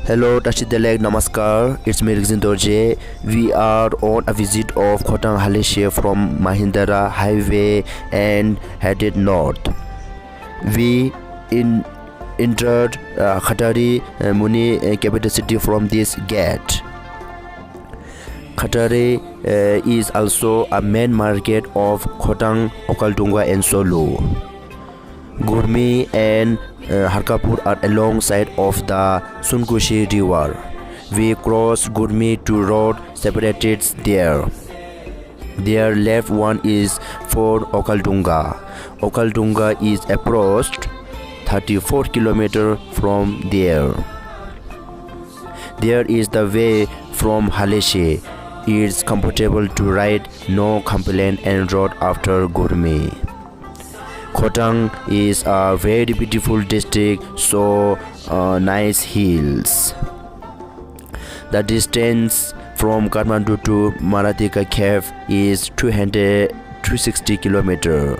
Hello Tashidelek Namaskar, it's me Dorje. We are on a visit of Khotang Heleshi from Mahindra Highway and headed north. We entered Khatari Muni capital city from this gate. Khatari is also a main market of Khotang, Okaldunga and Solu. Gurmi and Harkapur are alongside of the Sunkushi river. We cross Gurmi two road separated there. Their left one is for Okaldunga. Okaldunga is approached 34 km from there. There is the way from Heleshi. It's comfortable to ride, no complaint and road after Gurmi. Khotang is a very beautiful district, so nice hills. The distance from Kathmandu to Marathika Cave is 260 km.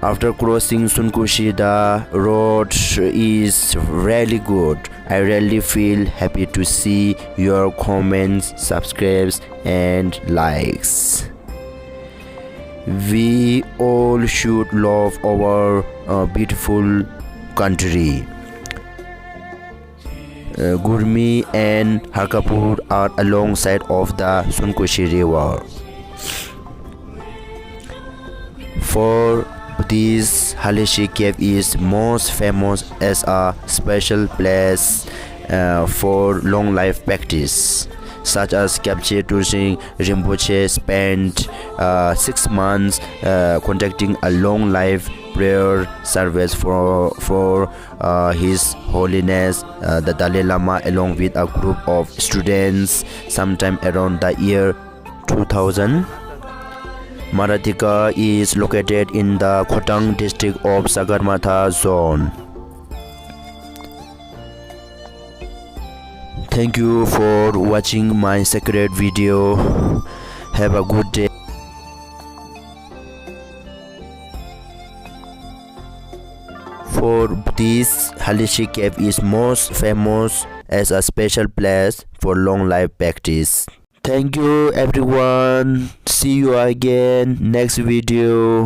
After crossing Sunkushi, the road is really good. I really feel happy to see your comments, subscribes and likes. We all should love our beautiful country. Gurmi and Harkapur are alongside of the Sunkushi river. For this, Heleshi cave is most famous as a special place for long life practice, such as Kyabche Tursing Rinpoche spent 6 months conducting a long life prayer service for His Holiness the Dalai Lama along with a group of students sometime around the year 2000. Marathika is located in the Khotang district of Sagarmatha zone. Thank you for watching my sacred video. Have a good day. For this, Heleshi cave is most famous as a special place for long life practice. Thank you everyone. See you again next video.